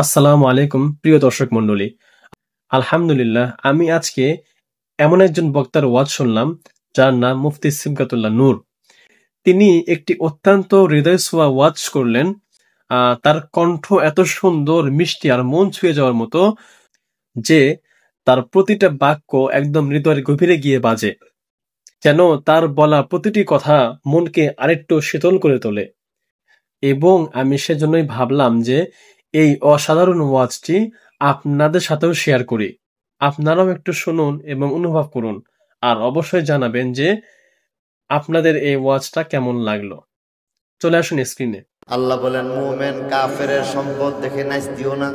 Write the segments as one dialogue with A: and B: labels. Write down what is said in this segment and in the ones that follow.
A: আসসালামু আলাইকুম প্রিয় দর্শক মণ্ডলী। আলহামদুলিল্লাহ, আমি আজকে এমন একজন বক্তার ওয়াজ শুনলাম যার নাম মুফতি সিবগাতুল্লাহ নূর। তিনি একটি অত্যন্ত হৃদয়ছোঁয়া ওয়াজ করলেন। তার কণ্ঠ এত সুন্দর, মিষ্টি আর মন ছুঁয়ে যাওয়ার মতো যে তার প্রতিটা বাক্য একদম হৃদয়ের গভীরে গিয়ে বাজে, যেন তার বলা প্রতিটি কথা মনকে আরেকটু শীতল করে তোলে। এবং আমি সেজন্যই ভাবলাম যে এই অসাধারণ ওয়াজটি আপনাদের সাথেও শেয়ার করি। আপনারাও একটু শুনুন এবং অনুভব করুন, আর অবশ্যই জানাবেন যে আপনাদের এই ওয়াজটা কেমন লাগলো। চলে আসুন স্ক্রিনে।
B: আল্লাহ বলেন, মুমিন কাফেরের সম্পদ দেখে নাচ দিও না।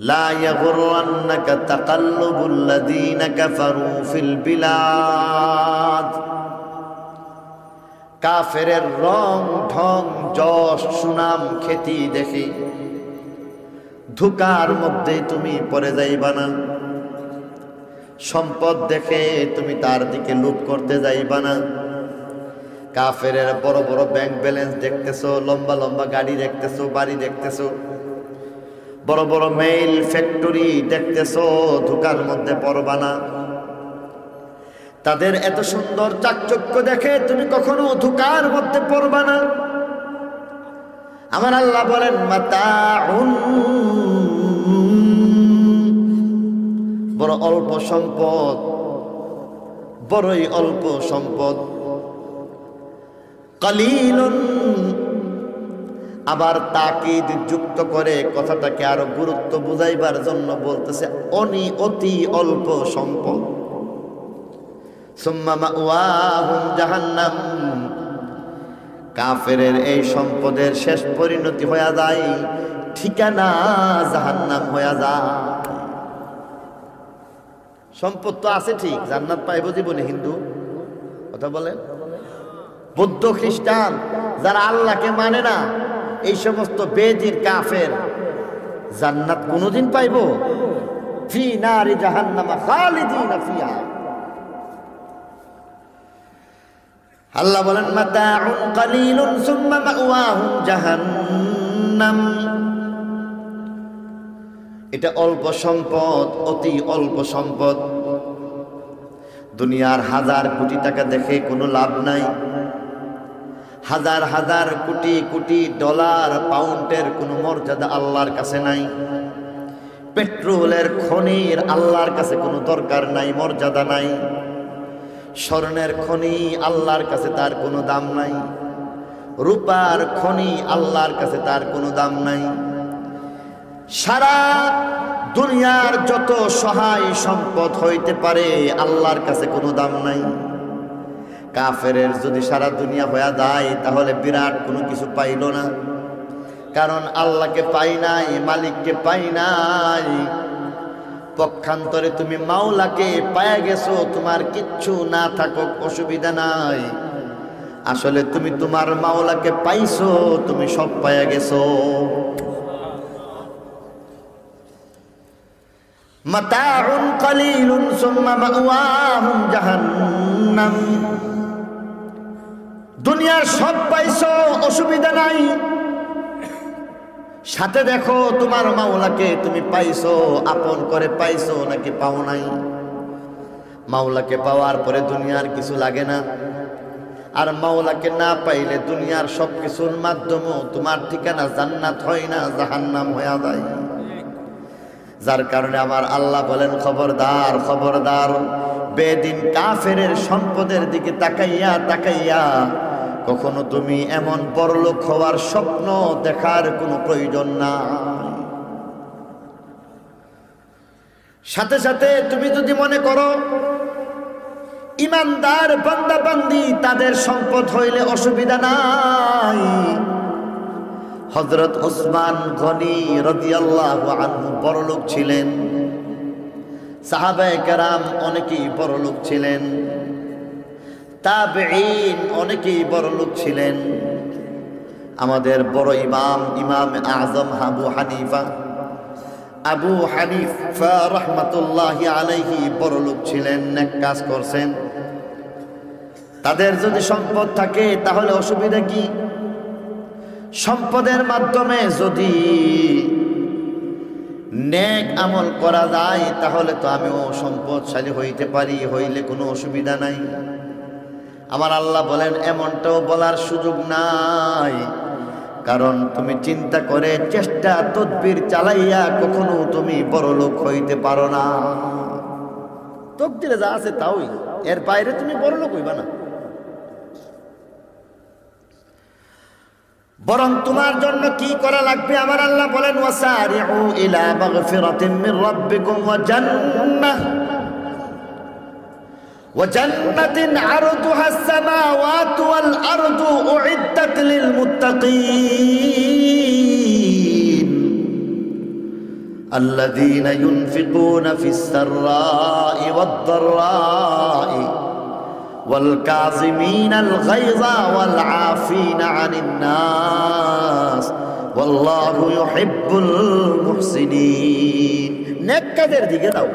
B: লা ইয়াগুররান্নাকা তাকাল্লুবুল লাযীনা কাফারু ফিল বিলাদ। কাফেরের রং ঢং যশ সুনাম খ্যাতি দেখে ধোঁকার মধ্যে তুমি পড়ে যাইবা না। সম্পদ দেখে তুমি তার দিকে লোভ করতে যাইবা না। কাফেরের বড় বড় ব্যাংক ব্যালেন্স দেখতেছো, লম্বা লম্বা গাড়ি দেখতেছো, বাড়ি দেখতেছো, বড় বড় মেইল ফ্যাক্টরি দেখতেছো, ধোঁকার মধ্যে পড়বা না। তাদের এত সুন্দর চাকচক্য দেখে তুমি কখনো ধোঁকার মধ্যে পড়বা না। আমার আল্লাহ বলেন, মাতাউন, বড় অল্প সম্পদ, বড়ই অল্প সম্পদ। কালিলুন, আবার তাকিদ যুক্ত করে কথাটাকে আরো গুরুত্ব বুঝাইবার জন্য বলতেছে অতি অল্প সম্পদ। সুম্মা মাওয়াহুম জাহান্নাম, কাফেরের এই সম্পদের শেষ পরিণতি হয়ে যায়, ঠিকানা জাহান্নাম হয়ে যায়। সম্পদ তো আছে ঠিক, জান্নাত পাইব জীবনে। হিন্দু কথা বলেন, বৌদ্ধ খ্রিস্টান যারা আল্লাহকে মানে না, এই সমস্ত বেদির কাফের জান্নাত কোনদিন পাইব? ফি নারি জাহান্নাম খালিদিনা ফিহা। আল্লাহ বলেন, মাতাউন কালিলুন সুম্মা মাওয়াহুম জাহান্নাম। এটা অল্প সম্পদ, অতি অল্প সম্পদ। দুনিয়ার হাজার কোটি টাকা দেখে কোনো লাভ নাই। হাজার হাজার কোটি কোটি ডলার পাউন্ডের কোনো মর্যাদা আল্লাহর কাছে নাই। পেট্রোলের খনির আল্লাহর কাছে কোনো দরকার নাই, মর্যাদা নাই। স্বর্ণের খনি আল্লাহর কাছে তার কোনো দাম নাই। রূপার খনি আল্লাহর কাছে তার কোনো দাম নাই। সারা দুনিয়ার যত সহায় সম্পদ হইতে পারে আল্লাহর কাছে কোনো দাম নাই। কাফেরের যদি সারা দুনিয়া হয়ে যায় তাহলে বিরাট কোনো কিছু পাইল না, কারণ আল্লাহকে পাই নাই, মালিককে পাই নাই। পক্ষান্তরে তুমি মাওলাকে পায়া গেছো, তোমার কিচ্ছু না থাকুক অসুবিধা নাই। আসলে তুমি তোমার মাওলাকে পাইছো, তুমি সব পায়া গেছো। মাতাউন কালিলুন সুম্মা মাওয়াহুম জাহান্নাম। দুনিয়ার সব পাইছো, অসুবিধা নাই। সাথে দেখো তোমার মাওলাকে তুমি পাইছো, আপন করে পাইছো নাকি পাও নাই। মাওলাকে পাওয়ার পরে দুনিয়ার কিছু লাগে না, আর মাওলাকে না পাইলে দুনিয়ার সব কিছুর মাধ্যমেও তোমার ঠিকানা জান্নাত হয় না, জাহান্নাম হয়ে যায়। যার কারণে আমার আল্লাহ বলেন, খবরদার খবরদার, বেদিন কাফেরের সম্পদের দিকে তাকাইয়া তাকাইয়া কখনো তুমি এমন বড়লোক হওয়ার স্বপ্ন দেখার কোনো প্রয়োজন নাই। সাথে সাথে তুমি যদি মনে করো ইমানদার বান্দা বান্দি তাদের সম্পদ হইলে অসুবিধা নাই। হযরত উসমান গনি রাদিয়াল্লাহু আনহু বড়লোক ছিলেন, সাহাবায়ে কেরাম অনেকেই বড়লোক ছিলেন, তাবেঈন অনেকেই বড়লোক ছিলেন। আমাদের বড় ইমাম আযম আবু হানিফা রাহমাতুল্লাহি আলাইহি বড়লোক ছিলেন, নেক কাজ করছেন। তাদের যদি সম্পদ থাকে তাহলে অসুবিধা কি? সম্পদের মাধ্যমে যদি নেক আমল করা যায় তাহলে তো আমিও সম্পদশালী হইতে পারি, হইলে কোনো অসুবিধা নাই। আমার আল্লাহ বলেন এমনটাও বলার সুযোগ নাই, কারণ তুমি চিন্তা করে চেষ্টা তদবির চালাইয়া কখনো তুমি বড় লোক হইতে পারো না। তকদিরে যা আছে তাই, এর বাইরে তুমি বড় লোক হইবা না। বরং তোমার জন্য কি করা লাগবে আমার আল্লাহ বলেন ওয়াসারিউ ইলা মাগফিরাতিন মির রাব্বিকুম ওয়া জান্নাতিন আরদুহাস সামাওয়াতু ওয়াল আরদু উইদ্দাত লিল মুত্তাকিন আল্লাযীনা ইউনফিকুনা ফিস সাররাই ওয়াদ দাররাই والكاظمين الغيظ والعافين عن الناس والله يحب المحسنين। নেককারদের দিকে দাও।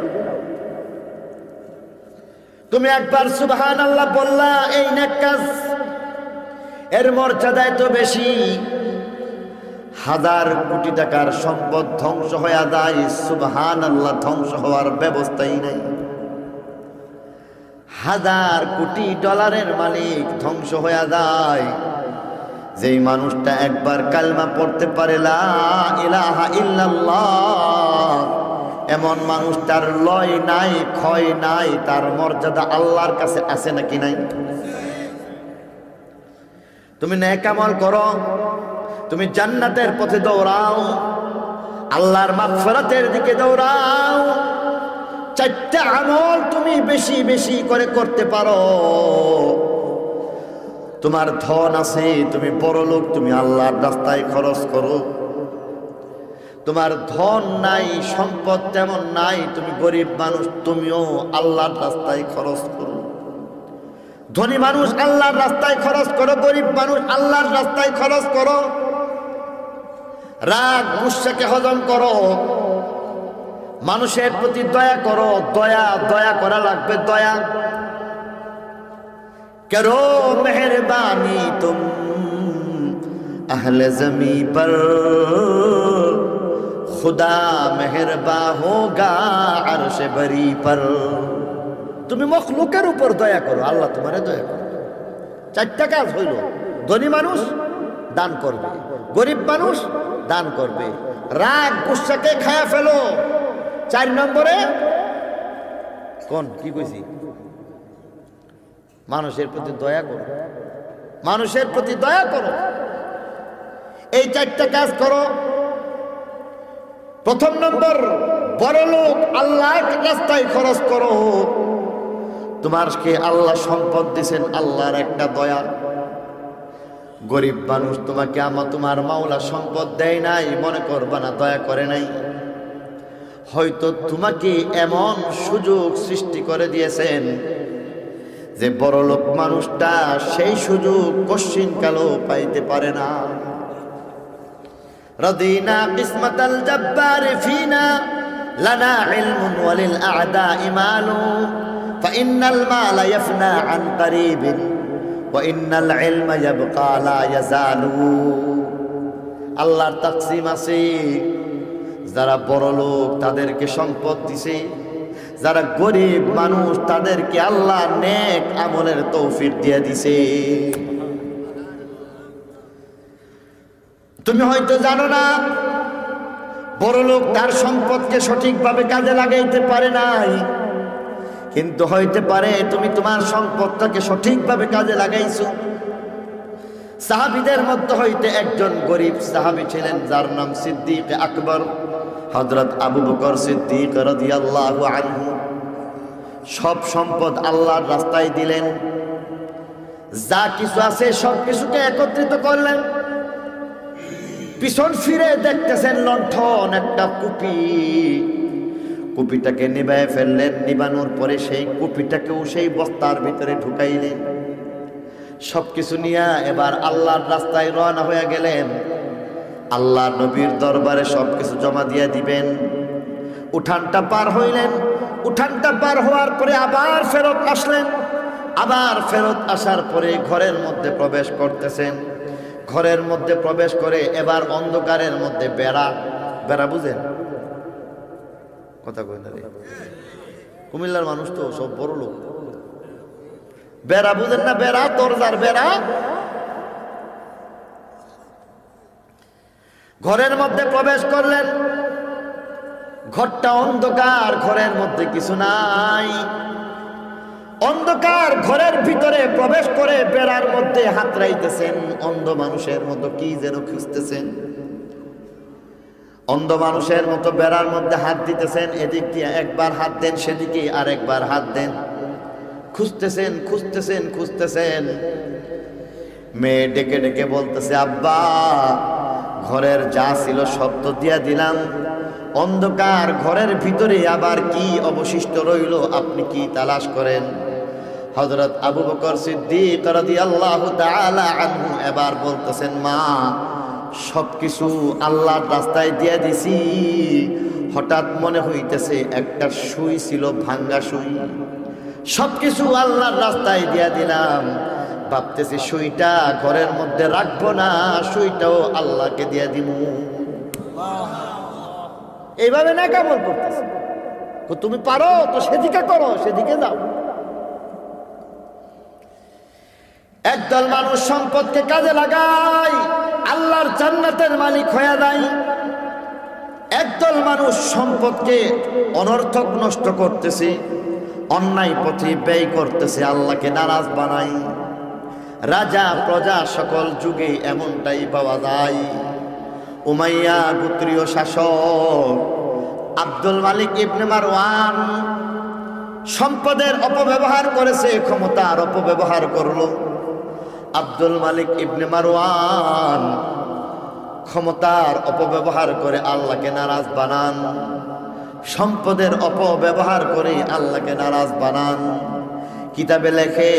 B: তুমি একবার সুবহানাল্লাহ বললা, এই নেক কাজ এর মর্যাদা এত বেশি, 1000 কোটি টাকার সম্পদ ধ্বংস হয়ে যায়, সুবহানাল্লাহ ধ্বংস হওয়ার ব্যবস্থাই নাই। 1000 কোটি ডলারের মালিক ধ্বংস হয়ে যায়, যেই মানুষটা একবার কালমা পড়তে পারে লা ইলাহা ইল্লাল্লাহ, এমন মানুষটার লয় নাই ক্ষয় নাই, তার মর্যাদা আল্লাহর কাছে আছে নাকি নাই? তুমি নেক আমল করো, তুমি জান্নাতের পথে দৌড়াও, আল্লাহর মাগফিরাতের দিকে দৌড়াও। 4টা আমল তুমি বেশি বেশি করে করতে পারো। তোমার ধন আছে, তুমি বড় লোক, তুমি আল্লাহর রাস্তায় খরচ করো। তোমার ধন নাই, সম্পদ তেমন নাই, তুমি গরিব মানুষ, তুমিও আল্লাহর রাস্তায় খরচ করো। ধনী মানুষ আল্লাহর রাস্তায় খরচ করো, গরিব মানুষ আল্লাহর রাস্তায় খরচ করো। রাগ গুসাকে হজম করো, মানুষের প্রতি দয়া করো। দয়া করা লাগবে, দয়া করো। মেহরবানি তুম আহলে জমি পর, খুদা মেহরবা হোগা আরশে বরি পর। তুমি মখলুকের উপর দয়া করো, আল্লাহ তোমারে দয়া করো। 4টা কাজ হইল, ধনী মানুষ দান করবে, গরিব মানুষ দান করবে, রাগ গুসাকে খায়া ফেলো। 4 নম্বরে কোন কি কইছি, মানুষের প্রতি দয়া করো, মানুষের প্রতি দয়া করো। এই 4টা কাজ করো। প্রথম নম্বর, বড় লোক আল্লাহর রাস্তায় খরচ করো। তোমারকে আল্লাহ সম্পদ দিয়েছেন, আল্লাহর একটা দয়া। গরিব মানুষ তোমাকে তোমার মাওলা সম্পদ দেয় নাই, মনে করবা না দয়া করে নাই। হয়তো তোমাকে এমন সুযোগ সৃষ্টি করে দিয়েছেন যে বড় লোক মানুষটা সেই সুযোগ কশ্চিন কালো পাইতে পারে না। রাদিনা কিসমাতাল জাব্বার ফিনা লানা ইলমুন ওয়ালিল আ'দা ইমালু ফাইন্নাল মালা ইয়াফনা আন করিবিন ওয়া ইন্নাল ইলমা ইয়াবকা লা ইয়াজালু। আল্লাহর তাকসিম আছে, যারা বড় লোক তাদেরকে সম্পদ দিছে, যারা গরিব মানুষ তাদেরকে আল্লাহ নেক আমলের তৌফিক দিয়ে দিছে। তুমি হয়তো জানো না, বড় লোক তার সম্পদকে সঠিকভাবে কাজে লাগাইতে পারে নাই, কিন্তু হইতে পারে তুমি তোমার সম্পদটাকে সঠিকভাবে কাজে লাগাইছো। সাহাবীদের মধ্যে হইতে একজন গরিব সাহাবী ছিলেন, যার নাম সিদ্দিক আকবর, হযরত আবু বকর সিদ্দিক রাদিয়াল্লাহু আনহু। সব সম্পদ আল্লাহর রাস্তায় দিলেন, যা কিছু আছে সব কিছুকে একত্রিত করলেন। পিছন ফিরে দেখতেছেন লণ্ঠন একটা কুপি, কুপিটাকে নিভায়ে ফেললেন। নিবানোর পরে সেই কুপিটাকেও সেই বস্তার ভিতরে ঢুকাইলেন। সবকিছু নিয়ে এবার আল্লাহর রাস্তায় রওনা হয়ে গেলেন। আল্লাহ নবীর দরবারে সবকিছু জমা দিয়ে দিবেন। উঠানটা পার হইলেন, উঠানটা পার হওয়ার পরে আবার ফেরত আসলেন। আবার ফেরত আসার পরে ঘরের মধ্যে প্রবেশ করতেছেন। ঘরের মধ্যে প্রবেশ করে এবার অন্ধকারের মধ্যে বেড়া, বেড়া বুঝেন কথা কই না রে, কুমিল্লার মানুষ তো সব বড় লোক, বেড়া বুঝেন না, বেড়া দরজার বেড়া। ঘরের মধ্যে প্রবেশ করলেন, ঘরটা অন্ধকার, ঘরের মধ্যে কিছু নাই, অন্ধকার ঘরের ভিতরে প্রবেশ করে বেড়ার মধ্যে হাত রাইতেছেন, অন্ধ মানুষের মতো কি যেন খুঁজতেছেন, অন্ধ মানুষের মতো বেড়ার মধ্যে হাত দিতেছেন, এদিক দিয়ে একবার হাত দেন, সেদিকে আরেকবার হাত দেন, খুঁজতেছেন খুঁজতেছেন খুঁজতেছেন। মেয়ে ডেকে ডেকে বলতেছে, আব্বা ঘরের যা ছিল সব তো দিয়া দিলাম, অন্ধকার ঘরের ভিতরে আবার কি অবশিষ্ট রইল, আপনি কি তালাশ করেন? হযরত আবু বকর সিদ্দিক রাদিয়াল্লাহু তাআলা আনহু এবার বলতেছেন, মা সবকিছু আল্লাহর রাস্তায় দিয়ে দিছি, হঠাৎ মনে হইতেছে একটা সুই ছিল, ভাঙ্গা সুই, সবকিছু আল্লাহর রাস্তায় দিয়ে দিলাম, ভাবতেছি সুইটা ঘরের মধ্যে রাখবো না, সুইটাও আল্লাহকে দিয়ে দিব। এইভাবে না কেমন করতেছে, তুমি পারো তো সেদিকে করো, সেদিকে যাও। একদল মানুষ সম্পদকে কাজে লাগায় আল্লাহর জান্নাতের মালিক হয়ে যায়, একদল মানুষ সম্পদকে অনর্থক নষ্ট করতেছে, অন্যায় পথে ব্যয় করতেছে, আল্লাহকে নারাজ বানাই। রাজা প্রজা সকল যুগে এমনটাই পাওয়া যায়। উমাইয়া গোত্রীয় শাসক আব্দুল মালিক ইবনে মারওয়ান সম্পদের অপব্যবহার করেছে, ক্ষমতার অপব্যবহার করলো। আব্দুল মালিক ইবনে মারওয়ান ক্ষমতার অপব্যবহার করে আল্লাহকে নারাজ বানান, সম্পদের অপব্যবহার করে আল্লাহকে নারাজ বানান। কিতাবে লেখে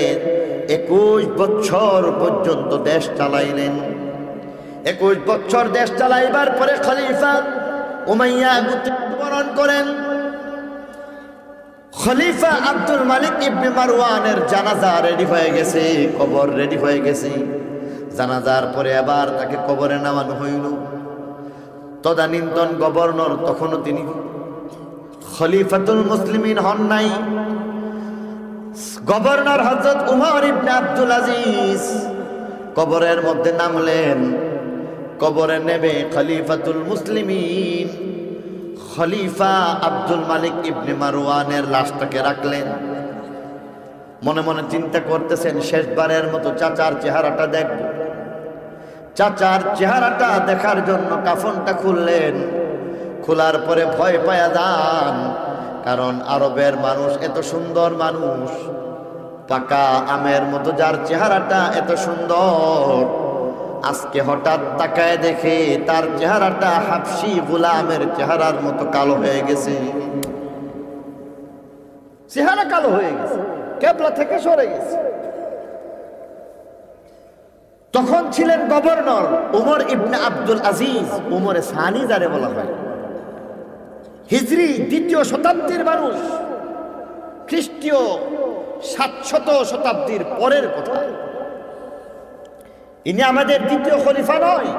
B: 21 বছর পর্যন্ত দেশ চালাইলেন। 21 বছর দেশ চালাইবার পরে খলিফা উমাইয়া মৃত্যুবরণ করেন। খলিফা আব্দুল মালিক ইবনে মারওয়ানের জানাজা রেডি হয়ে গেছে, কবর রেডি হয়ে গেছে। জানাজার পরে আবার তাকে কবরে নামানো হইল। তদানীন্তন গভর্নর, তখনও তিনি খলিফাতুল মুসলিমিন হন নাই, গভর্নর হযরত উমর ইবনে আব্দুল আজিজ কবরের মধ্যে নামলেন। কবরে নেবে খলিফাতুল মুসলিমিন খলিফা আব্দুল মালিক ইবনে মারওয়ানের লাশটাকে রাখলেন। মনে মনে চিন্তা করতেছেন, শেষবারের মতো চাচার চেহারাটা দেখব। চাচার চেহারাটা দেখার জন্য কাফনটা খুললেন। খোলার পরে ভয় পায়া যান, কারণ আরবের মানুষ এত সুন্দর মানুষ, পাকা আমের মতো যার চেহারাটা এত সুন্দর, আজকে হঠাৎ তাকায় দেখে তার চেহারাটা হাবশি গোলামের চেহারার মতো কালো হয়ে গেছে। চেহারা কালো হয়ে গেছে, কেবলা থেকে সরে গেছে। তখন ছিলেন গভর্নর উমর ইবনে আব্দুল আজিজ, উমরে সানি যারে বলা হয়, হিজরি 2য় শতাব্দীর মানুষ, খ্রিস্টীয় 700 শতাব্দীর পরের কথা। ইনি আমাদের 2য় খলিফা নয়।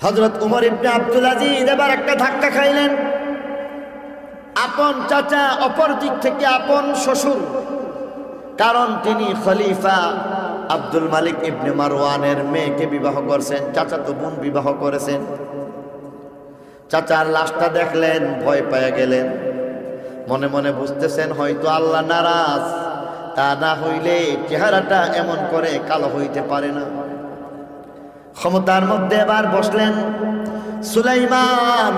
B: হযরত উমর ইবনে আব্দুল আজিজ এবার একটা ধাক্কা খাইলেন। আপন চাচা, অপর দিক থেকে আপন শ্বশুর, কারণ তিনি খলিফা আব্দুল মালিক ইবনে মারওয়ানের মেয়েকে বিবাহ করেছেন, চাচাতো বোন বিবাহ করেছেন। চাচার লাশটা দেখলেন, ভয় পেয়ে গেলেন। মনে মনে বুঝতেছেন হয়তো আল্লাহ নারাজ, তা না হইলে চেহারাটা এমন করে কালো হইতে পারে না। ক্ষমতার মধ্যে এবার বসলেন সুলাইমান,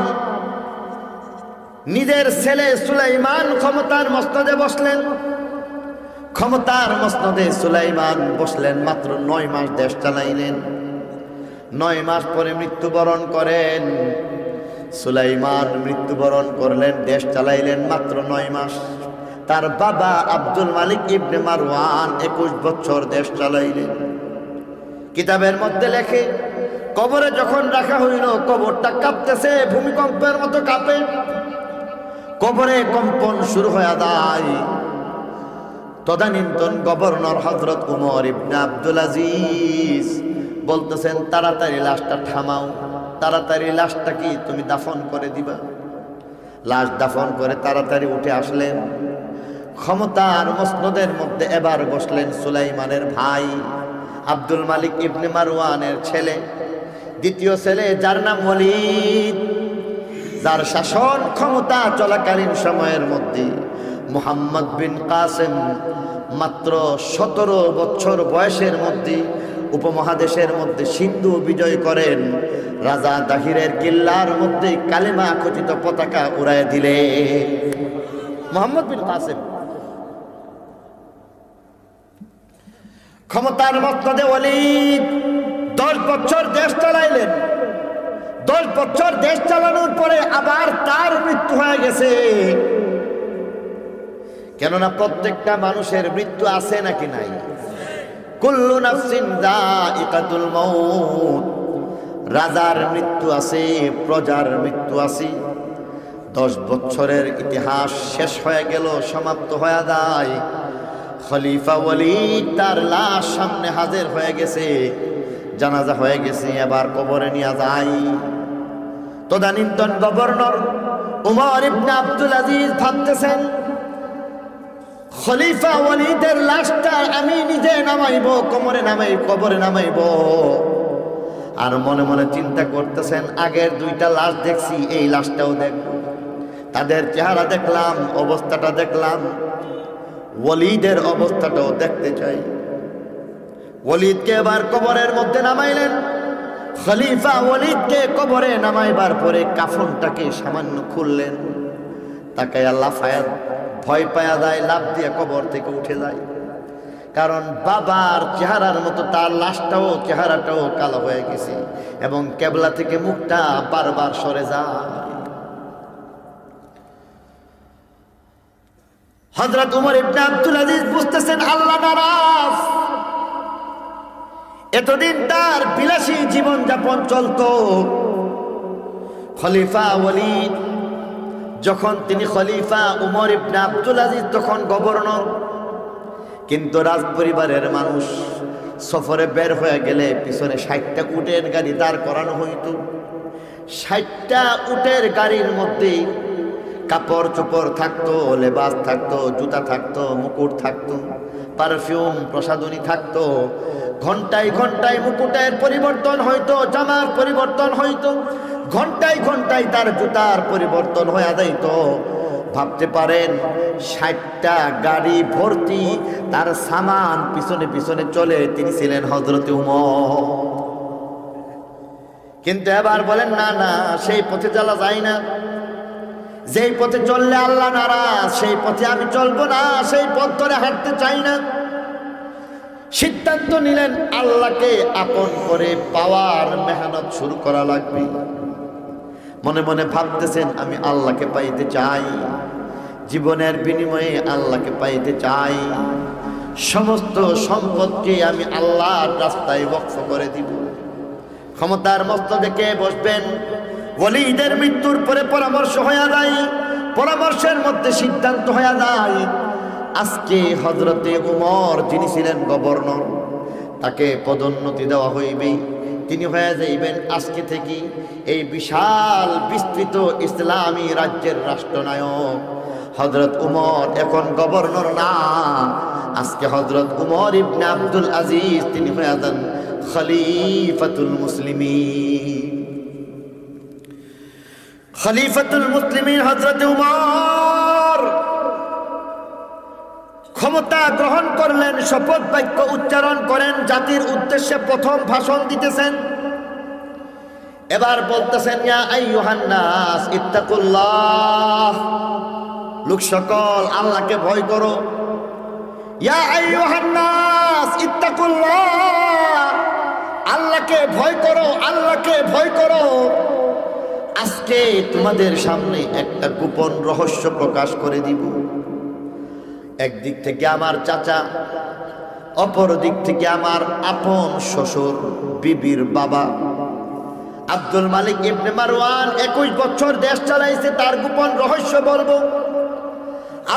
B: নিজের ছেলে সুলাইমান ক্ষমতার মসনদে বসলেন। ক্ষমতার মসনদে সুলাইমান বসলেন, মাত্র 9 মাস দেশ চালাইলেন। 9 মাস পরে মৃত্যুবরণ করেন। সুলাইমান মৃত্যুবরণ করলেন, দেশ চালাইলেন মাত্র 9 মাস। তার বাবা আব্দুল মালিক ইবনে মারওয়ান 21 বছর দেশ চালাইলেন। কিতাবের মধ্যে লেখে, কবরে যখন রাখা হইল, কবরটা কাঁপতেছে, ভূমিকম্পের মতো কাঁপে। কবরে কম্পন শুরু হয়ে যায়। তদানীন্তন গভর্নর হযরত উমর ইবনে আব্দুল আজিজ বলতেছেন, তাড়াতাড়ি লাশটা থামাও, তাড়াতাড়ি লাশটা কি তুমি দাফন করে দিবা। লাশ দাফন করে তাড়াতাড়ি উঠে আসলেন। ক্ষমতার মসনদের মধ্যে এবার বসলেন সুলাইমানের ভাই আব্দুল মালিক ইবনে মারওয়ানের ছেলে, দ্বিতীয় ছেলে যার নাম ওয়ালিদ, যার শাসন ক্ষমতা চলাকালীন সময়ের মধ্যে মুহাম্মদ বিন কাসেম মাত্র 17 বছর বয়সের মধ্যে উপমহাদেশের মধ্যে সিন্ধু বিজয় করেন, রাজা দাহিরের কিল্লার মধ্যে কালেমা খচিত পতাকা উড়ায় দিলে মুহাম্মদ বিন কাসেম। ক্ষমতার মসনদে ওয়ালিদ 10 বছর দেশ চালাইলেন। 10 বছর দেশ চালানোর পরে আবার তার মৃত্যু হয়ে গেছে। কেননা প্রত্যেকটা মানুষের মৃত্যু আছে নাকি নাই? কুল্লু নাফসিন যায়িকাতুল মাউত। রাজার মৃত্যু আছে, প্রজার মৃত্যু আছে। 10 বছরের ইতিহাস শেষ হয়ে গেল, সমাপ্ত হয়ে যায়। খলিফা ওয়ালিদ তার লাশ সামনে হাজির হয়ে গেছে, জানাজা হয়ে গেছে, এবার কবরে নিয়ে যায়। তদানীন্তন গভর্নর উমর ইবনে আব্দুল আজিজ ভাবতেছেন, খলিফা ওয়ালিদের লাশটা আমি নিজে নামাইব, কবরে নামাইব। আর মনে মনে চিন্তা করতেছেন, আগের 2টা লাশ দেখছি, এই লাশটাও দেখব। তাদের চেহারা দেখলাম, অবস্থাটা দেখলাম, ওয়ালিদের অবস্থাটাও দেখতে চাই। ওয়ালিদকে এবার কবরের মধ্যে নামাইলেন। খলিফা ওয়ালিদকে কবরে নামাইবার পরে কাফনটাকে সামান্য খুললেন। তাকে আল্লাহ ভয় পায়া যায়, লাফ দিয়ে কবর থেকে উঠে যায়। কারণ বাবার চেহারার মতো তার লাশটাও, চেহারাটাও কালো হয়ে গেছে এবং কেবলা থেকে মুখটা বারবার সরে যায়। হযরত উমর ইবনে আব্দুল আজিজ বুঝতেছেন আল্লাহ নারাজ। এতদিন তার বিলাসী জীবন যাপন চলতো। খলিফা ওয়ালিদ যখন তিনি খলিফা, উমর ইবনে আব্দুল আজিজ তখন গভর্নর। কিন্তু রাজ পরিবারের মানুষ সফরে বের হয়ে গেলে পিছনে 60টা উটের গাড়ি দাঁড় করানো হইতো। 60টা উটের গাড়ির মধ্যে কাপড় চোপড় থাকতো, লেবাস থাকতো, জুতা থাকতো, মুকুট থাকতো, পারফিউম প্রসাধনী থাকতো। ঘন্টায় ঘন্টায় মুকুটের পরিবর্তন হইতো, জামার পরিবর্তন হইতো, ঘন্টায় ঘন্টায় তার জুতার পরিবর্তন হয়ে যাইত। ভাবতে পারেন 60টা গাড়ি ভর্তি তার সামান পিছনে পিছনে চলে তিনি ছিলেন হযরতে উমর। কিন্তু এবার বলেন, না না, সেই পথে চলা যায় না। যেই পথে চললে আল্লাহ নারাজ, সেই পথে আমি চলবো না, সেই পথ ধরে হাঁটতে চাই না। সিদ্ধান্ত নিলেন আল্লাহকে আপন করে পাওয়ার মেহনত শুরু করা লাগবে। মনে মনে ভাবতেছেন, আমি আল্লাহকে পাইতে চাই, জীবনের বিনিময়ে আল্লাহকে পাইতে চাই, সমস্ত সম্পদকে আমি আল্লাহর রাস্তায় ওয়াকফ করে দিব। ক্ষমতার মস্তদে কে বসবেন? ওয়ালিদের মৃত্যুর পরে পরামর্শ হয়ে যায়, পরামর্শের মধ্যে সিদ্ধান্ত হয়ে যায় আজকে হযরতে উমর যিনি ছিলেন গভর্নর, তাকে পদোন্নতি দেওয়া হইবে। তিনি হয়ে যাইবেন আজকে থেকে এই বিশাল বিস্তৃত ইসলামী রাজ্যের রাষ্ট্রনায়ক। হযরত উমর এখন গভর্নর না, আজকে হযরত উমর ইবনে আব্দুল আজিজ তিনি হয়ে যান খলিফাতুল মুসলিমিন। খলিফাতুল মুসলিমিন হযরত উমর ক্ষমতা গ্রহণ করলেন, শপথ বাক্য উচ্চারণ করেন, জাতির উদ্দেশ্যে প্রথম ভাষণ দিতেছেন। এবার বলতেছেন, ইয়া আইয়ুহান নাস ইত্তাকুল্লাহ, লোক সকল আল্লাহকে ভয় করো। ইয়া আইয়ুহান নাস ইত্তাকুল্লাহ, আল্লাহকে ভয় করো, আল্লাহকে ভয় করো। আজকে তোমাদের সামনে একটা গোপন রহস্য প্রকাশ করে দিব। একদিক থেকে আমার চাচা, অপর দিক থেকে আমার আপন শ্বশুর, বিবির বাবা আব্দুল মালিক ইবনে মারওয়ান 21 বছর দেশ চালাইছে, তার গোপন রহস্য বলবো।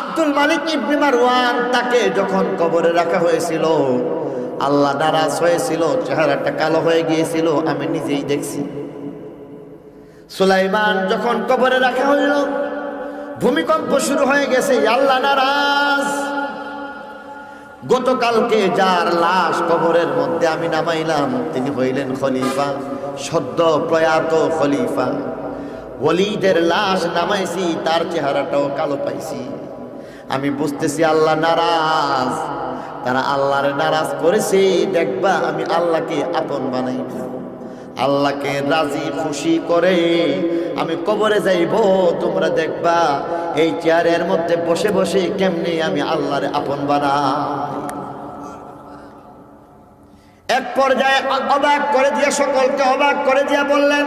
B: আব্দুল মালিক ইবনে মারওয়ান তাকে যখন কবরে রাখা হয়েছিল, আল্লাহ নারাজ হয়েছিল, চেহারাটা কালো হয়ে গিয়েছিল, আমি নিজেই দেখছি। সুলাইমান যখন কবরে রাখা হইল, ভূমিকম্প শুরু হয়ে গেছে, আল্লাহ নারাজ। গতকালকে যার লাশ কবরের মধ্যে আমি নামাইলাম, তিনি হইলেন খলিফা, সদ্য প্রয়াত খলিফা। ওলীদের লাশ নামাইছি, তার চেহারাটাও কালো পাইছি। আমি বুঝতেছি আল্লাহ নারাজ, তারা আল্লাহর নারাজ করেছে। দেখবা আমি আল্লাহকে আপন বানাইব, আল্লাহকে রাজি খুশি করে আমি কবরে যাইব। তোমরা দেখবা এই চেয়ারের মধ্যে বসে বসে কেমনে আমি আল্লাহর আপন বানাই। এক পর্যায়ে অবাক করে দিয়ে, সকলকে অবাক করে দিয়ে বললেন,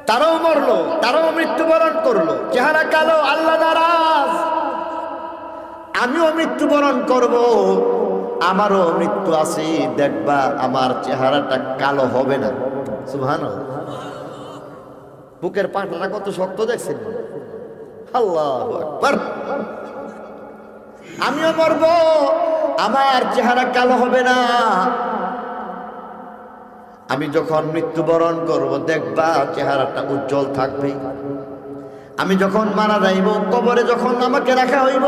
B: তারাও মরলো, তারাও মৃত্যুবরণ করলো, চেহারা কালো, আল্লাহ নারাজ। আমিও মৃত্যুবরণ করব, আমারও মৃত্যু আছে, দেখবা আমার চেহারাটা কালো হবে না। সুবহানাল্লাহ। বুকের পাটাটা কত শক্ত দেখছেন? আল্লাহু আকবার। আমিও মরব, আমার চেহারা কালো হবে না। আমি যখন মৃত্যুবরণ করব, দেখবা চেহারাটা উজ্জ্বল থাকবে। আমি যখন মারা যাইব, কবরে যখন আমাকে রাখা হইব,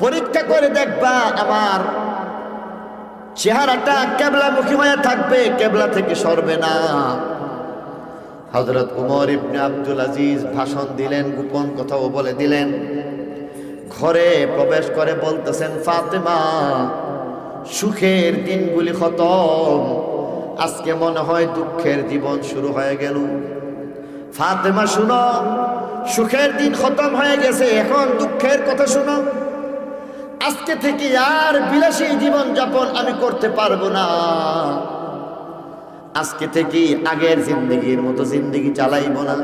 B: পরীক্ষা করে দেখবা আমার চেহারাটা কেবলামুখী হয়ে থাকবে, কেবলা থেকে সরবে না। হযরত উমর ইবনে আব্দুল আজিজ ভাষণ দিলেন, গোপন কথাও বলে দিলেন। ঘরে প্রবেশ করে বলতেছেন, ফাতেমা, সুখের দিনগুলি খতম, আজকে মনে হয় দুঃখের জীবন শুরু হয়ে গেল। ফাতেমা শুনো, সুখের দিন খতম হয়ে গেছে, এখন দুঃখের কথা শুনো। আজকে থেকে আর বিলাসী জীবন যাপন আমি করতে পারবো না। আজকে থেকে আগের জিন্দেগির মতো জিন্দেগি চালাইব না।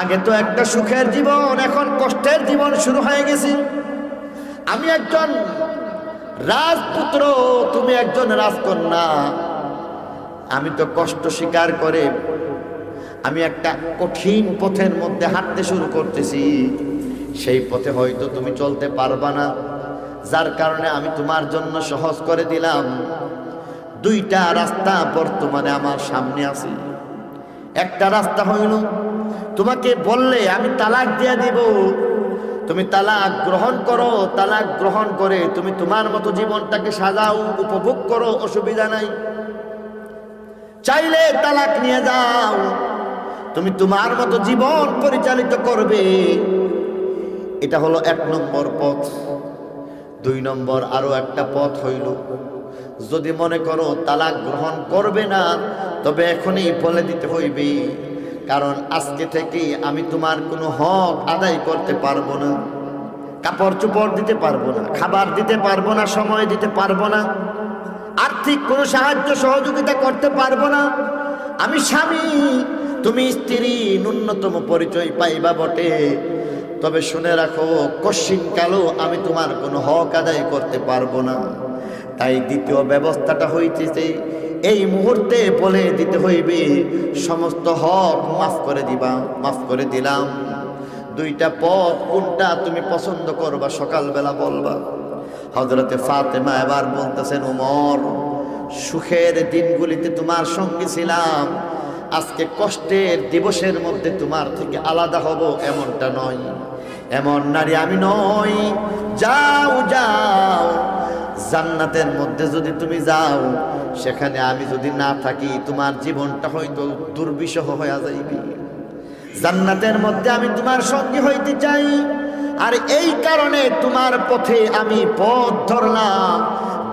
B: আগে তো একটা সুখের জীবন, এখন কষ্টের জীবন শুরু হয়ে গেছে। আমি একজন রাজপুত্র, তুমি একজন রাজকন্যা। আমি তো কষ্ট স্বীকার করে আমি একটা কঠিন পথের মধ্যে হাঁটতে শুরু করতেছি। সেই পথে হয়তো তুমি চলতে পারবা না, যার কারণে আমি তোমার জন্য সহজ করে দিলাম। দুইটা রাস্তা বর্তমানে আমার সামনে আছে। একটা রাস্তা হইল, তোমাকে বললে আমি তালাক দিয়ে দিব, তুমি তালাক গ্রহণ করো, তালাক গ্রহণ করে তুমি তোমার মতো জীবনটাকে সাজাও, উপভোগ করো, অসুবিধা নাই। চাইলে তালাক নিয়ে যাও, তুমি তোমার মতো জীবন পরিচালিত করবে। এটা হলো 1 নম্বর পথ। 2 নম্বর আরো একটা পথ হইল, যদি মনে করো তালাক গ্রহণ করবে না, তবে এখনই বলে দিতে হইবে, কারণ আজকে থেকে আমি তোমার কোনো হক আদায় করতে পারবো না। কাপড় চোপড় দিতে পারবো না, খাবার দিতে পারবো না, সময় দিতে পারবো না, আর্থিক কোনো সাহায্য সহযোগিতা করতে পারবো না। আমি স্বামী, তুমি স্ত্রী, ন্যূনতম পরিচয় পাইবা বটে, তবে শুনে রাখো কশিনকালও আমি তোমার কোনো হক আদায় করতে পারবো না। তাই দ্বিতীয় ব্যবস্থাটা হইতেছে, এই মুহূর্তে বলে দিতে হইবে সমস্ত হক মাফ করে দিবা। মাফ করে দিলাম। 2টা পথ কোনটা তুমি পছন্দ করবা সকালবেলা বলবা। হযরতে ফাতেমা এবার বলতেছেন, ওমর, সুখের দিনগুলিতে তোমার সঙ্গে ছিলাম, আজকে কষ্টের দিবসের মধ্যে তোমার থেকে আলাদা হব এমনটা নয়, এমন নারী আমি নই। যাও যাও, জান্নাতের মধ্যে যদি তুমি যাও, সেখানে আমি যদি না থাকি তোমার জীবনটা হয়তো দুর্বিষহ হয়ে যাইবে। জান্নাতের মধ্যে আমি তোমার সঙ্গী হইতে চাই, আর এই কারণে তোমার পথে আমি পথ ধরলাম,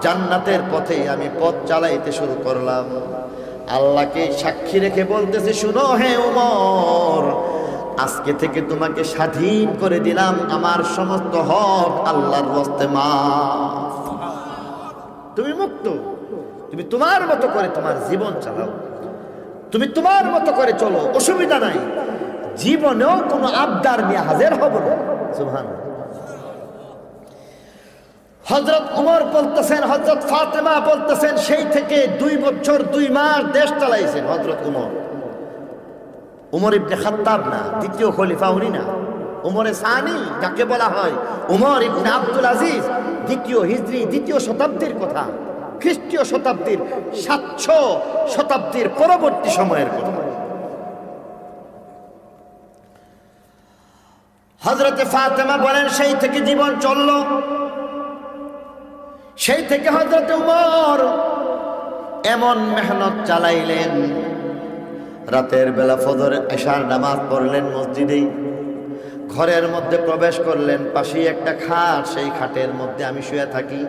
B: জান্নাতের পথে আমি পথ চালাইতে শুরু করলাম। আল্লাহকে সাক্ষী রেখে বলতেছে, শুনো হে ওমর, আজকে থেকে তোমাকে স্বাধীন করে দিলাম, আমার সমস্ত হক আল্লাহর হস্তে মাফ, তুমি মুক্ত। তুমি তোমার মতো করে তোমার জীবন চালাও, তুমি তোমার মতো করে চলো, অসুবিধা নাই। জীবনেও কোনো আবদার নিয়ে হাজির হব না। সুবহানাল্লাহ। হযরত ওমর বলতেছেন, হযরত ফাতেমা বলতেছেন, সেই থেকে 2 বছর 2 মাস দেশ চালাইছেন হযরত ওমর। ওমর ইবনে খাত্তাব না, দ্বিতীয় খলিফা উনি না, উমরে সানি যাকে বলা হয়, উমর ইবনে আব্দুল আজিজ, দ্বিতীয় হিজরি, দ্বিতীয় শতাব্দীর কথা, খ্রিস্টীয় শতাব্দীর 700 শতাব্দীর পরবর্তী সময়ের কথা। হযরতে ফাতেমা বলেন সেই থেকে জীবন চলল। সেই থেকে হযরতে উমর এমন মেহনত চালাইলেন, রাতের বেলা ফজর এশার নামাজ পড়লেন মসজিদে, ঘরের মধ্যে প্রবেশ করলেন, পাশেই একটা খাট, সেই খাটের মধ্যে আমি শুয়ে থাকি,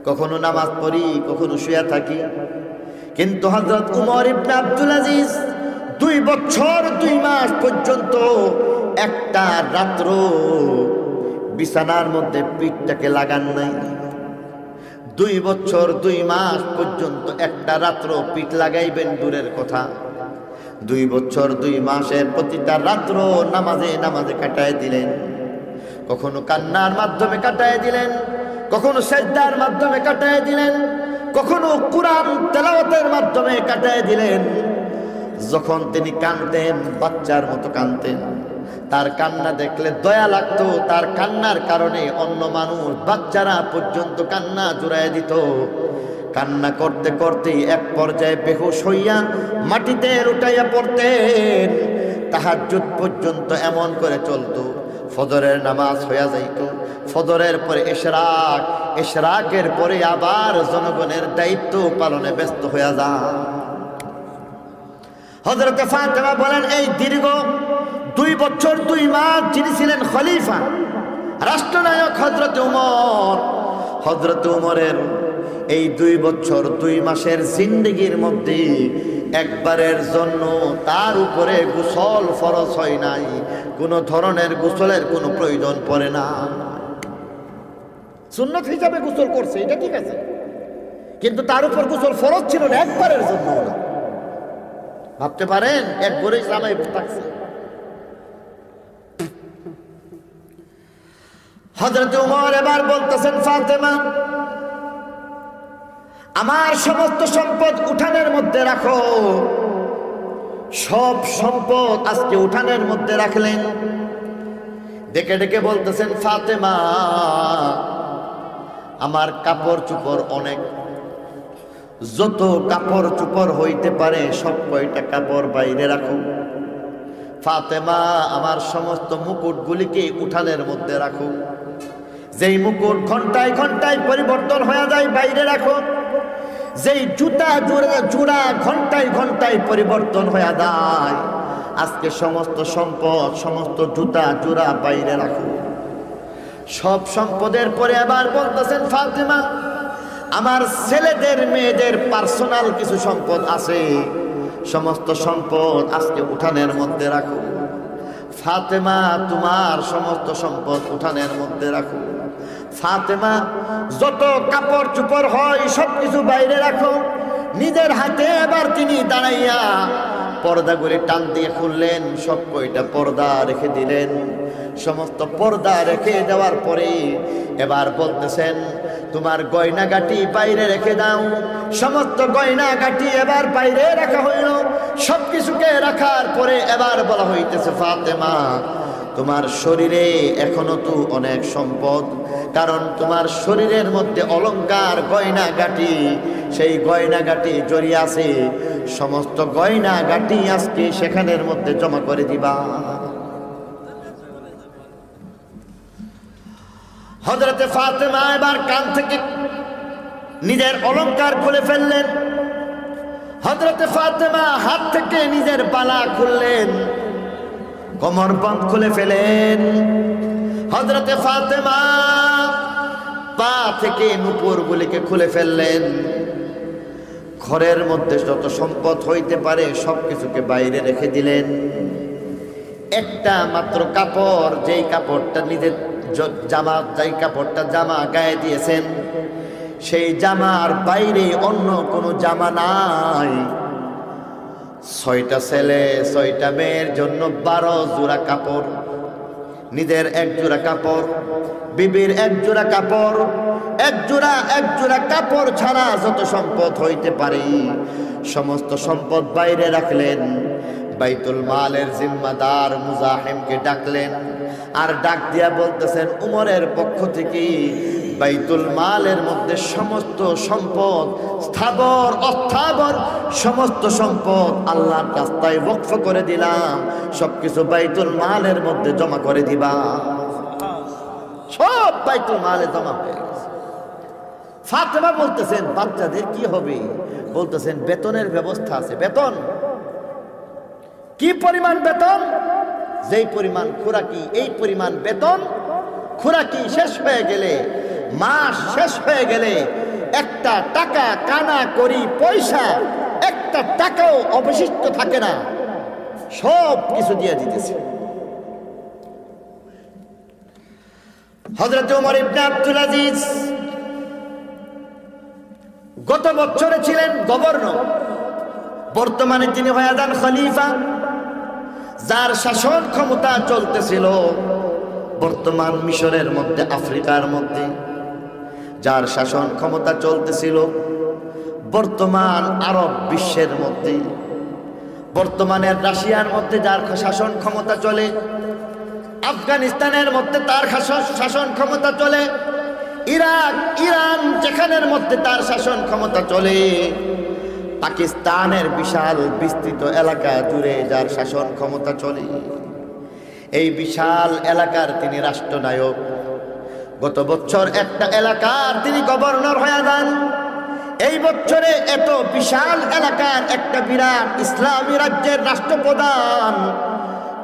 B: কখনো নামাজ পড়ি, কখনো শুয়ে থাকি। কিন্তু হযরত উমর ইবনে আব্দুল আজিজ 2 বছর 2 মাস পর্যন্ত একটা রাত্র বিছানার মধ্যে পিঠটাকে লাগান নাই। 2 বছর 2 মাস পর্যন্ত একটা রাত্র পিঠ লাগাইবেন দূরের কথা, 2 বছর 2 মাসের প্রতিটা রাত্র নামাজে নামাজে কাটায় দিলেন। কখনো কান্নার মাধ্যমে কাটায় দিলেন, কখনো সেজদার মাধ্যমে কাটায় দিলেন, কখনো কুরআন তেলাওয়াতের মাধ্যমে কাটায় দিলেন। যখন তিনি কাঁদতেন বাচ্চার মতো কাঁদতেন, তার কান্না দেখলে দয়া লাগতো, তার কান্নার কারণে অন্য মানুষ, বাচ্চারা পর্যন্ত কান্না জুড়ায় দিত। কান্না করতে করতে এক পর্যায়ে বেহুশ হইয়া মাটিতে লুটাইয়া পড়তেন। তাহাজ্জুদ পর্যন্ত এমন করে চলতো। ফজরের নামাজ হইয়া যাইত, ফজরের পরে ইশরাক, ইশরাকের পরে আবার জনগণের দায়িত্ব পালনে ব্যস্ত হইয়া যান। হযরতে ফাতেমা বলেন এই দীর্ঘ 2 বছর 2 মাস যিনি ছিলেন খলিফা, রাষ্ট্রনায়ক হযরতে উমর, হযরতে উমরের এই 2 বছর 2 মাসের জিন্দেগির মধ্যে একবারের জন্য তার উপরে গোসল ফরজ হয় নাই, কোনো ধরনের গোসলের কোনো প্রয়োজন পড়ে না। সুন্নত হিসাবে গোসল করছে, এটা ঠিক আছে, কিন্তু তার উপর গোসল ফরজ ছিল না, একবারের জন্য না। ভাবতে পারেন এক গরে জামাই থাকছে। হযরত উমর এবার বলতেছেন ফাতেমা আমার সমস্ত সম্পদ উঠানের মধ্যে রাখো। সব সম্পদ আজকে উঠানের মধ্যে রাখলেন। ডেকে ডেকে বলতেছেন ফাতেমা আমার কাপড় চোপড় অনেক, যত কাপড় চোপড় হইতে পারে সব কয়টা কাপড় বাইরে রাখো। ফাতেমা আমার সমস্ত মুকুটগুলিকে উঠানের মধ্যে রাখো। যেই মুকুট ঘন্টায় ঘন্টায় পরিবর্তন হয়ে যায় বাইরে রাখো। যেই জুতা জোড়া ঘন্টায় ঘন্টায় পরিবর্তন হয়ে যায়, আজকে সমস্ত সম্পদ, সমস্ত জুতা জোড়া বাইরে রাখো। সব সম্পদের পরে আবার বলতেছেন ফাতেমা আমার ছেলেদের মেয়েদের পার্সোনাল কিছু সম্পদ আছে, সমস্ত সম্পদ আজকে উঠানের মধ্যে রাখো। ফাতেমা তোমার সমস্ত সম্পদ উঠানের মধ্যে রাখো। ফাতেমা যত কাপড় চোপড় হয় সব কিছু বাইরে রাখো। নিজের হাতে এবার তিনি দাঁড়াইয়া পর্দাগুলি টান দিয়ে খুললেন, সব কয়টা পর্দা রেখে দিলেন। সমস্ত পর্দা রেখে দেওয়ার পরে এবার বলতেছেন তোমার গয়নাগাটি বাইরে রেখে দাও। সমস্ত গয়নাগাটি এবার বাইরে রাখা হইল। সবকিছুকে রাখার পরে এবার বলা হইতেছে ফাতেমা তোমার শরীরে এখনো তো অনেক সম্পদ, কারণ তোমার শরীরের মধ্যে অলংকার গয়নাগাটি, সেই গয়নাগাটি জড়িয়ে আছে। সমস্ত গয়নাগাটি আজকে সেখানের মধ্যে জমা করে দিবা। হযরতে ফাতেমা এবার কান থেকে নিজের অলংকার খুলে ফেললেন। হযরতে ফাতেমা হাত থেকে নিজের বালা খুললেন, কোমরবন্ধ খুলে ফেলেন। হযরতে ফাতেমা পা থেকে নুপুরগুলিকে খুলে ফেললেন। ঘরের মধ্যে যত সম্পদ হইতে পারে সবকিছুকে বাইরে রেখে দিলেন। একটা মাত্র কাপড়, যেই কাপড়টা নিজের জামা, যেই কাপড়টা জামা গায়ে দিয়েছেন, সেই জামার বাইরে অন্য কোনো জামা নাই। 6টা ছেলে 6টা মেয়ের জন্য 12 জোড়া কাপড়, নিজের 1 জোড়া কাপড়, বিবির 1 জোড়া কাপড়, এক জোড়া কাপড় ছাড়া যত সম্পদ হইতে পারে সমস্ত সম্পদ বাইরে রাখলেন। বাইতুল মালের জিম্মাদার মুজাহিমকে ডাকলেন, আর ডাক দিয়া বলতেছেন, উমরের পক্ষ থেকে বাইতুল মালের মধ্যে সমস্ত সম্পদ, স্থাবর অস্থাবর সমস্ত সম্পদ আল্লাহর রাস্তায় ওয়াকফ করে দিলাম, সবকিছু বাইতুল মালের মধ্যে জমা করে দিবা। সব বাইতুল মালে জমা হয়ে গেছে। ফাতেমা বলতেছেন, বাচ্চাদের কি হবে? বলতেছেন, বেতনের ব্যবস্থা আছে। বেতন কি পরিমাণ? বেতন যেই পরিমাণ খোরাকি, এই পরিমাণ বেতন। খোরাকি শেষ হয়ে গেলে, মাস শেষ হয়ে গেলে একটা টাকা কানা করি পয়সা, একটা টাকাও অবশিষ্ট থাকে না, সব কিছু দিয়ে দিতেছে। হযরত ওমর ইবনে আব্দুল আজিজ গত বছরে ছিলেন গভর্নর, বর্তমানে তিনি হয়ে যান খলিফা। যার শাসন ক্ষমতা চলতেছিল বর্তমান মিশরের মধ্যে, আফ্রিকার মধ্যে যার শাসন ক্ষমতা চলতেছিল, বর্তমান আরব বিশ্বের মধ্যে, বর্তমানে রাশিয়ার মধ্যে যার শাসন ক্ষমতা চলে, আফগানিস্তানের মধ্যে তার শাসন ক্ষমতা চলে, ইরাক, ইরান যেখানের মধ্যে তার শাসন ক্ষমতা চলে, পাকিস্তানের বিশাল বিস্তৃত এলাকা জুড়ে যার শাসন ক্ষমতা চলে, এই বিশাল এলাকার তিনি রাষ্ট্রনায়ক। গত বছর একটা এলাকার তিনি গভর্নর হয়ে যান। এই বছরে এত বিশাল এলাকার একটা বিরাট ইসলামী রাজ্যের রাষ্ট্রপ্রধান।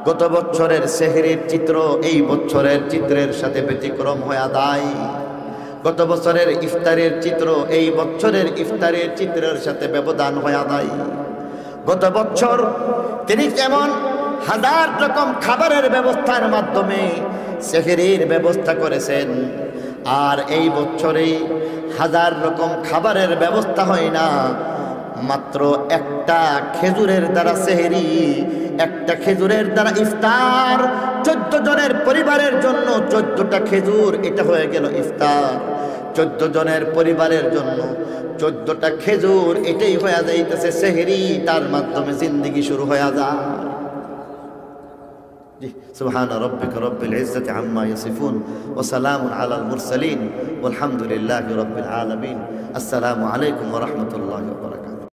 B: গত বছরের সেহরির চিত্র এই বছরের চিত্রের সাথে ব্যতিক্রম হয়ে যায়। গত বছরের ইফতারের চিত্র এই বছরের ইফতারের চিত্রের সাথে ব্যবধান হয়ে যায়। গত বছর তিনি যেমন হাজার রকম খাবারের ব্যবস্থার মাধ্যমে সেহরির ব্যবস্থা করেছেন, আর এই বছরে হাজার রকম খাবারের ব্যবস্থা হয় না, মাত্র একটা খেজুরের দ্বারা সেহরি, একটা খেজুরের দ্বারা ইফতার। 14 জনের পরিবারের জন্য 14টা খেজুর, এটা হয়ে গেল ইফতার। 14 জনের পরিবারের জন্য 14টা খেজুর, এটাই হয়ে যাইতেছে সেহরি। তার মাধ্যমে জিন্দেগি শুরু হয়ে যায়। সুবহান রাব্বিকা রব্বিল ইজ্জাতি আম্মা ইয়াসিফুন ওয়া সালামুন আলাল মুরসালিন ওয়ালহামদুলিল্লাহি রাব্বিল আলামিন। আসসালামু আলাইকুম ওয়া রাহমাতুল্লাহি ওয়া বারাকাতুহু।